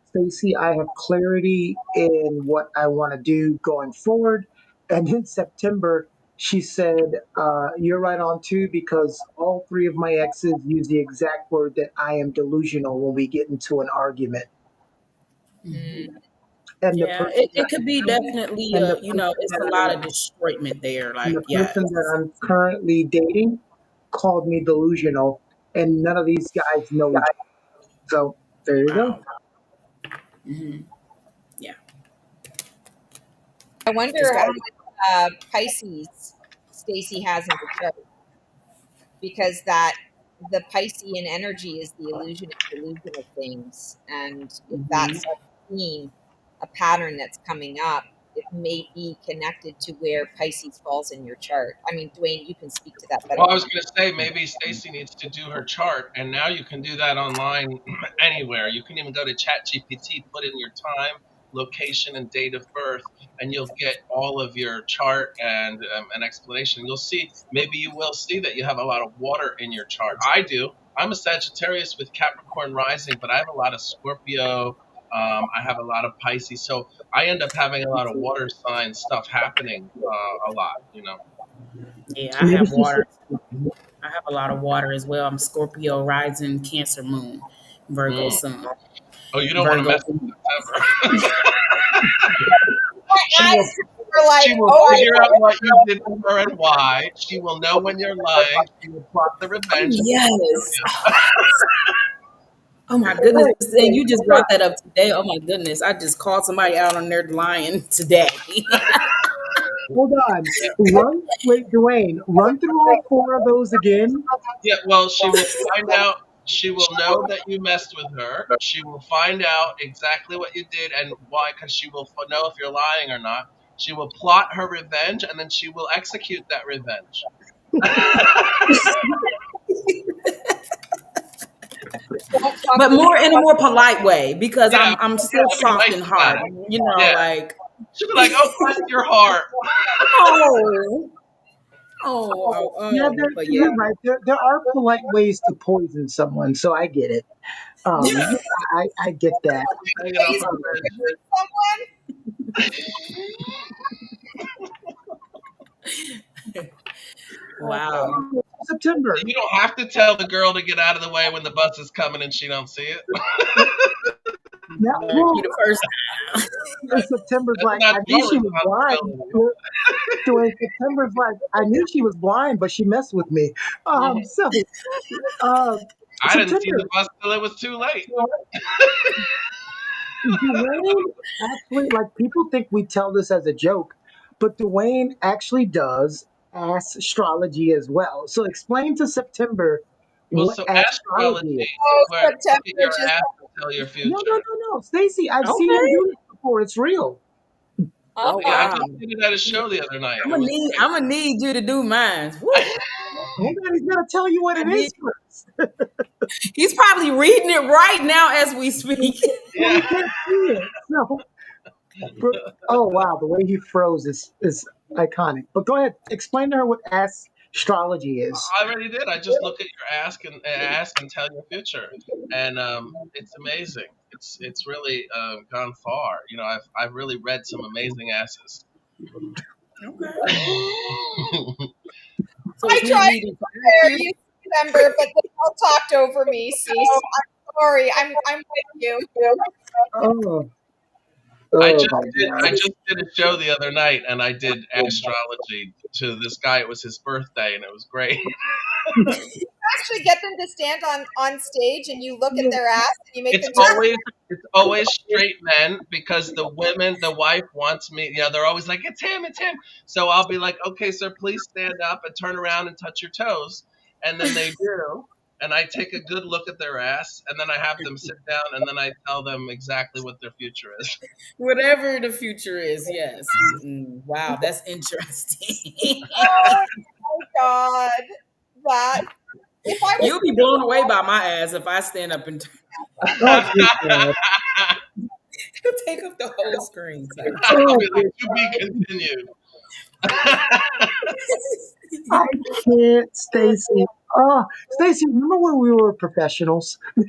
E: Stacy, I have clarity in what I want to do going forward. And in September, she said, you're right on too, because all three of my exes use the exact word that I am delusional when we get into an argument.
D: Mm.
E: And the
C: Yeah,
E: person
C: it could be definitely,
E: and the
C: you know,
E: person
C: it's a lot
E: that
C: of disappointment there.
E: and
C: Like,
E: the person that
C: yes.
E: I'm currently dating called me delusional, and none of these guys know each other. So there you go.
C: Wow. Hmm. Yeah.
D: I wonder
C: Just
D: how
C: got
D: much Pisces Stacy has in her chart, because that the Piscean energy is the illusion and delusion of things, and if
E: Mhm.
D: that's a theme, a pattern that's coming up, it may be connected to where Pisces falls in your chart. I mean, Dwayne, you can speak to that better
B: Well, I
D: than
B: was
D: I.
B: going to say maybe Stacy needs to do her chart, and now you can do that online anywhere. You can even go to ChatGPT, put in your time, location, and date of birth, and you'll get all of your chart and an explanation. You'll see, maybe you will see that you have a lot of water in your chart. I do. I'm a Sagittarius with Capricorn rising, but I have a lot of Scorpio. I have a lot of Pisces, so I end up having a lot of water sign stuff happening a lot. You know.
C: Yeah,
E: So
C: I
E: maybe
C: have
E: she
C: water.
E: said,
C: I have a lot of water as well. I'm Scorpio rising, Cancer moon, Virgo
B: Mm.
C: sun,
B: Oh, you don't want to
C: Virgo.
B: mess with September. she will
D: As we're like,
B: she will
D: oh,
B: figure out what you did to her and why. She will know when you're lying. She will plot the revenge.
C: Yes. Oh my goodness. And you just brought that up today. Oh my goodness. I just called somebody out on their lying today.
E: hold on, wait, Dwayne, run through all four of those again.
B: Yeah, well, she will find out. She will know that you messed with her. She will find out exactly what you did and why, because she will know if you're lying or not. She will plot her revenge, and then she will execute that revenge.
D: don't fuck
C: But
D: with
C: more in a more polite way because
B: Yeah,
C: I'm still
B: she'll be
C: soft
B: nice
C: and
B: about
C: hard.
B: it.
C: You know,
B: Yeah,
C: like,
B: she'll be like, "Oh, bless your heart."
C: oh,
E: Yeah,
C: but yeah.
E: you're right. There are polite ways to poison someone, so I get it. I get that.
B: Hanging off
D: ways
B: her
D: to
B: bridge.
D: hurt someone.
C: Wow.
E: September.
B: You don't have to tell the girl to get out of the way when the bus is coming and she don't see it.
E: Yeah, well,
C: Be the first.
E: and September's
B: That's
E: like,
B: not
E: I knew
B: your
E: she was blind.
B: responsibility.
E: So in September's like, I knew she was blind, but she messed with me.
B: Mhm.
E: Uh,
B: I didn't see the
E: September.
B: bus till it was too late.
E: Dwayne actually, like, people think we tell this as a joke, but Dwayne actually does astrology as well. So explain to September
B: Well,
E: what
B: so astrology
E: astrology is.
B: is
D: Oh,
B: where you look at
D: September
B: your
D: just.
B: ass to tell your
E: No, no,
B: future.
E: no, no. Stacy, I've seen him
C: Okay.
E: do this before. It's real.
C: Oh
B: Yeah, I
D: Okay.
C: wow.
B: just did it at a show the other night.
C: I'm
B: It
C: gonna
B: was
C: need.
B: great.
C: I'm gonna need you to do mine. Woo.
E: Hold on, he's gonna tell you what
C: I
E: it
C: need.
E: is first.
C: He's probably reading it right now as we speak.
E: Well, we
B: Yeah,
E: can't see it. So, oh wow, the way he froze is iconic. But go ahead, explain to her what astrology is.
B: I already did. I just look at your ass and tell your future, and it's amazing. It's really gone far. You know, I've really read some amazing asses.
C: Okay. So
D: I
C: it's me
D: tried
C: needing
D: to
C: to ask
D: prepare
C: you.
D: you, September, but they all talked over me. See, so I'm sorry. I'm with you.
E: Oh,
B: I
E: oh
B: just
E: my
B: I
E: God.
B: just did a show the other night, and I did astrology to this guy. It was his birthday, and it was great.
D: Actually, get them to stand on stage, and you look at their ass, and you make
B: It's
D: them do.
B: always straight men because the wife wants me. You know, they're always like, it's him. So I'll be like, okay, sir, please stand up and turn around and touch your toes, and then they do. And I take a good look at their ass, and then I have them sit down, and then I tell them exactly what their future is.
C: Whatever the future is, yes. Wow, that's interesting.
D: Oh my God, that If I was
C: You'll be blown away by my ass if I stand up and
E: Oh, dear God.
C: take up the whole screen. So.
B: I'll
E: Oh,
B: be like,
E: dear
B: to be continued.
E: I can't, Stacy. Oh, Stacy, remember when we were professionals?
D: yeah,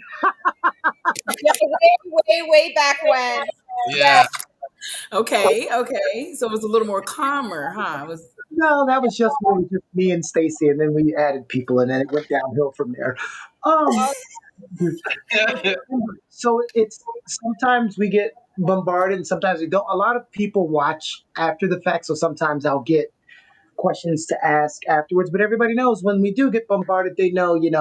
D: way back when.
B: Yeah.
C: Okay. So it was a little more calmer, huh? It was
E: No, that was just really just me and Stacy, and then we added people, and then it went downhill from there. Um,
D: Oh,
E: so it's sometimes we get bombarded, and sometimes we don't. A lot of people watch after the fact, so sometimes I'll get questions to ask afterwards. But everybody knows when we do get bombarded, they know, you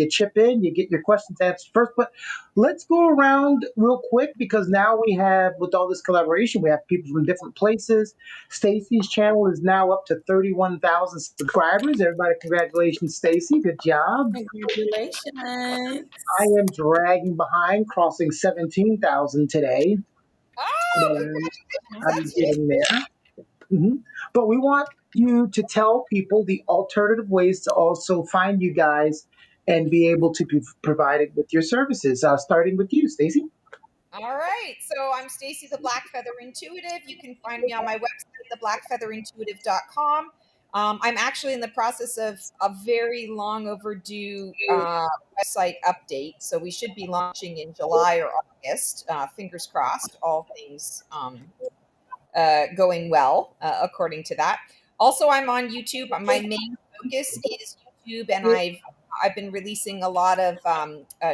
E: chip in, you get your questions answered first. But let's go around real quick because now we have, with all this collaboration, we have people from different places. Stacy's channel is now up to 31,000 subscribers. Everybody, congratulations, Stacy. Good job.
C: congratulations.
E: I am dragging behind, crossing 17,000 today. And
D: congratulations.
E: I'm
D: That's big.
E: getting there. Mhm. But we want you to tell people the alternative ways to also find you guys and be able to be provided with your services. Starting with you, Stacy.
D: All right. So I'm Stacy the Black Feather Intuitive. You can find me on my website, theblackfeatherintuitive.com. I'm actually in the process of a very long overdue website update. So we should be launching in July or August. Fingers crossed, all things going well, according to that. Also, I'm on YouTube. My main focus is YouTube, and I've been releasing a lot of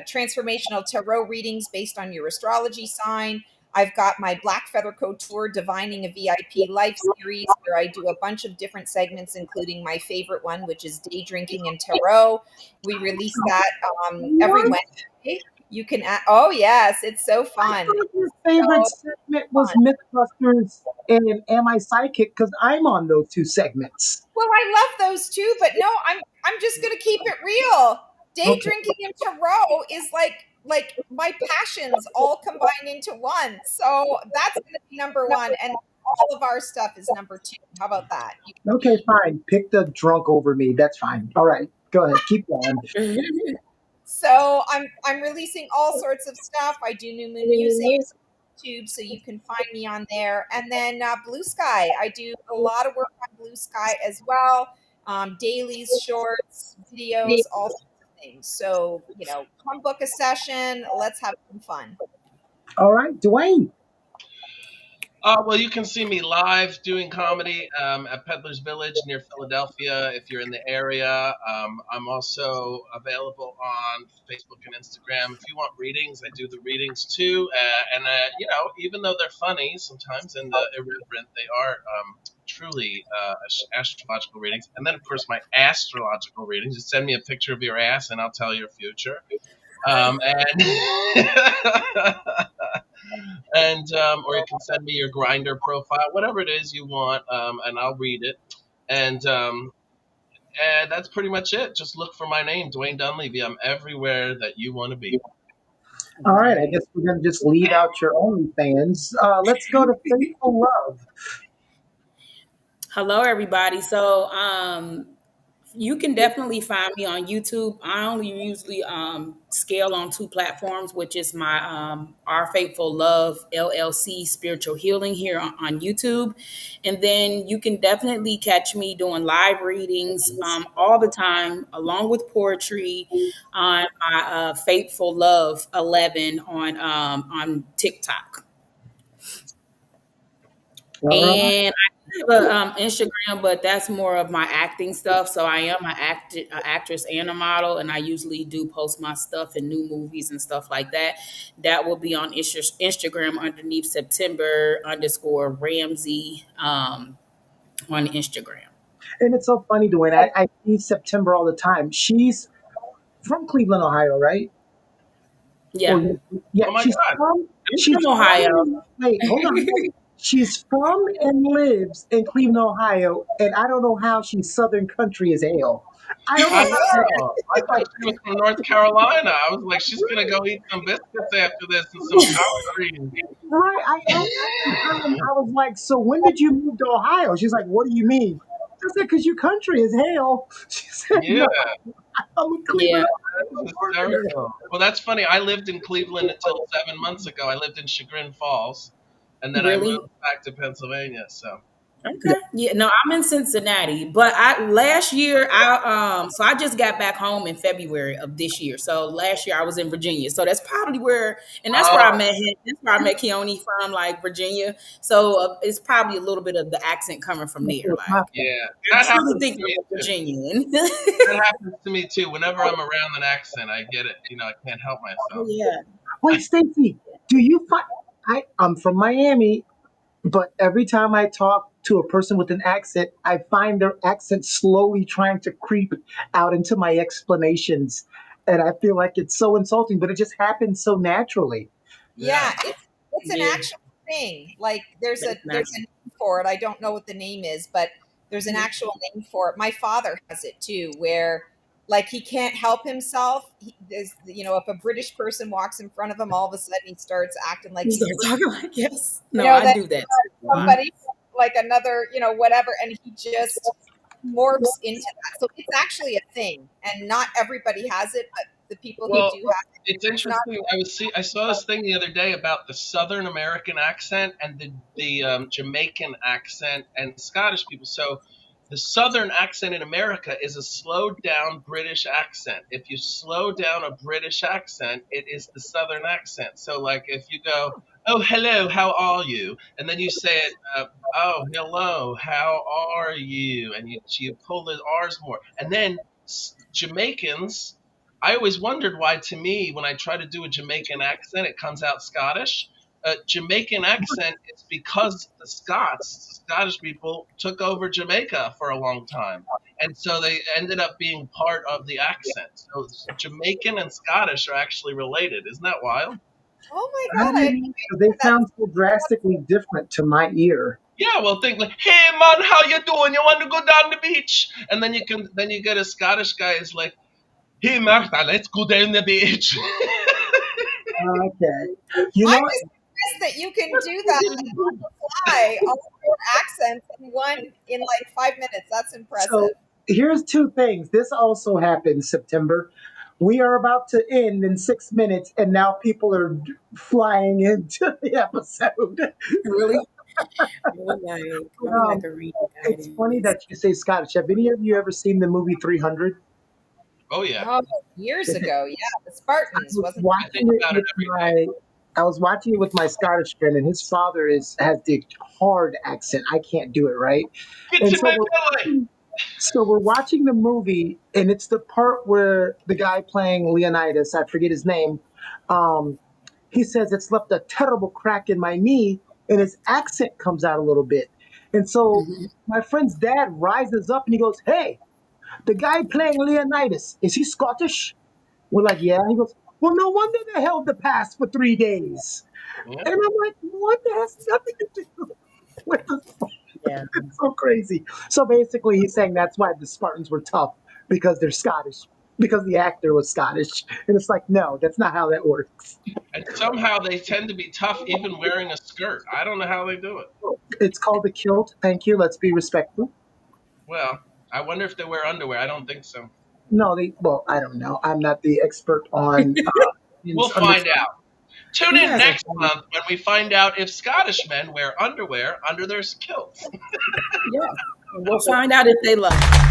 D: transformational tarot readings based on your astrology sign. I've got my Black Feather Couture Divining a VIP Life series where I do a bunch of different segments, including my favorite one, which is Day Drinking and Tarot. We release that every
E: What?
D: Wednesday. You can, oh, yes, it's so
E: I
D: fun.
E: thought your favorite
D: So
E: segment was
D: fun.
E: Mythbusters and Am I Psychic? Because I'm on those two segments.
D: Well, I love those too, but no, I'm just gonna keep it real. Day
E: Okay.
D: drinking and tarot is like my passions all combined into one. So that's gonna be number one, and all of our stuff is number two. How about that?
E: Okay, fine. Pick the drunk over me. That's fine. All right. Go ahead. Keep going.
D: So I'm releasing all sorts of stuff. I do new moon music, YouTube, so you can find me on there. And then Blue Sky, I do a lot of work on Blue Sky as well. Dailies, shorts, videos, all sorts of things. So come book a session. Let's have some fun.
E: All right, Dwayne.
B: Well, you can see me live doing comedy at Peddler's Village near Philadelphia if you're in the area. I'm also available on Facebook and Instagram. If you want readings, I do the readings too. And even though they're funny sometimes and irreverent, they are truly astrological readings. And then, of course, my astrological readings. Just send me a picture of your ass and I'll tell your future. And or you can send me your grinder profile, whatever it is you want, and I'll read it. And that's pretty much it. Just look for my name, Dwayne Dunleavy. I'm everywhere that you want to be.
E: All right, I guess we're going to just leave out your OnlyFans. Let's go to Faithful Love.
C: Hello, everybody. So, you can definitely find me on YouTube. I only usually scale on two platforms, which is my Our Faithful Love LLC Spiritual Healing here on YouTube. And then you can definitely catch me doing live readings all the time, along with poetry on my Faithful Love 11 on TikTok.
E: All right.
C: And I have a Instagram, but that's more of my acting stuff. So I am an actress and a model, and I usually do post my stuff in new movies and stuff like that. That will be on Instagram underneath September_Ramsey on Instagram.
E: And it's so funny, Dwayne. I see September all the time. She's from Cleveland, Ohio, right? Or
C: Yeah,
E: yeah,
B: Oh my
E: she's
B: God.
E: from.
C: I'm
E: She's
C: from Ohio.
E: from. Wait, hold on. She's from and lives in Cleveland, Ohio, and I don't know how she's Southern country as hell. I don't
B: I
E: know how.
B: know. I thought she was from North Carolina. I was like, she's going to go eat some biscuits after this and some collard greens.
E: Right? I was like, so when did you move to Ohio? She's like, what do you mean? I said, because you country as hell. She said,
B: Yeah,
E: No, I'm in
C: Yeah,
E: Cleveland.
B: that's hysterical. Well, that's funny. I lived in Cleveland until 7 months ago. I lived in Chagrin Falls, and then I
C: really.
B: moved back to Pennsylvania. So,
E: Yeah.
C: Okay. Yeah, no, I'm in Cincinnati, but I last year so I just got back home in February of this year. So last year I was in Virginia. So that's probably where and that's where I
B: oh
C: met him. That's where I met Keone from, like Virginia. So it's probably a little bit of the accent coming from there.
E: It's my
C: Like
E: fault.
B: yeah,
C: I
B: that
C: truly
B: happens
C: think
B: to me
C: I'm a
B: too.
C: Virginian.
B: That happens to me too. Whenever I'm around an accent, I get it. I can't help
C: Oh
B: myself.
C: yeah.
E: Wait, Stacy, do you find I'm from Miami, but every time I talk to a person with an accent, I find their accent slowly trying to creep out into my explanations. And I feel like it's so insulting, but it just happens so naturally.
B: Yeah.
D: Yeah, it's an
C: Yeah.
D: actual thing. Like there's a
C: That's
D: there's a
C: nice.
D: name for it. I don't know what the name is, but there's an actual name for it. My father has it too, where like he can't help himself. If a British person walks in front of him, all of a sudden he starts acting like
C: You
D: he's
C: start
D: British.
C: talking like yes.
D: You
C: No,
D: know
C: I
D: that
C: do that too a lot.
D: somebody like another, whatever, and he just morphs into that. So it's actually a thing, and not everybody has it, but the people who
B: Well,
D: do have it,
B: it's
D: it's not.
B: interesting. I saw this thing the other day about the Southern American accent and the Jamaican accent and Scottish people. So the Southern accent in America is a slowed down British accent. If you slow down a British accent, it is the Southern accent. So like if you go, "Oh, hello, how are you?" and then you say it, "Oh, hello, how are you?" and you pull the R's more, and then Jamaicans. I always wondered why, to me, when I try to do a Jamaican accent, it comes out Scottish. Jamaican accent is because Scottish people, took over Jamaica for a long time. And so they ended up being part of the accent. So Jamaican and Scottish are actually related. Isn't that wild?
D: Oh my
E: I
D: god, I
E: don't
D: had
E: know.
D: no
E: They
D: idea that.
E: sound so drastically different to my ear.
B: Yeah, well, think like, "Hey man, how you doing? You want to go down the beach?" And then you get a Scottish guy is like, "Hey Martha, let's go down the beach."
E: Okay. You
D: I'm
E: know,
D: just impressed that you can do that on the fly, all four accents in like 5 minutes. That's
E: so
D: impressive.
E: here's two things. This also happened September. We are about to end in 6 minutes, and now people are flying into the episode.
C: Really? I'm like
E: Um,
C: a reading
E: it's funny
C: guidance.
E: that you say Scottish. Have any of you ever seen the movie 300?
B: Oh yeah,
D: Oh, years ago, yeah, the
E: I
D: Spartans,
E: was
D: wasn't
B: I think
E: watching it
B: about it
E: with
B: every day.
E: my I was watching it with my Scottish friend, and his father is has the hard accent. I can't do it right,
B: Get
E: and
B: to my belly.
E: so we're watching the movie, and it's the part where the guy playing Leonidas, I forget his name, um, he says it's left a terrible crack in my knee, and his accent comes out a little bit, and so
C: Mhm.
E: my friend's dad rises up and he goes, "Hey, the guy playing Leonidas, is he Scottish?" We're like, "Yeah." He goes, "Well, no wonder they held the pass for 3 days."
B: Yeah.
E: And I'm like, "What? That has nothing to do with the sport."
C: Yeah.
E: It's so crazy. So basically, he's saying that's why the Spartans were tough because they're Scottish, because the actor was Scottish. And it's like, no, that's not how that works.
B: And somehow they tend to be tough even wearing a skirt. I don't know how they do it.
E: It's called a kilt. Thank you. Let's be respectful.
B: Well, I wonder if they wear underwear. I don't think so.
E: No, well, I don't know. I'm not the expert on
B: We'll
E: under.
B: find out. Tune
C: You
B: in
C: guys are
B: next
C: funny.
B: month when we find out if Scottish men wear underwear under their kilts.
C: Yeah. We'll find out if they love it.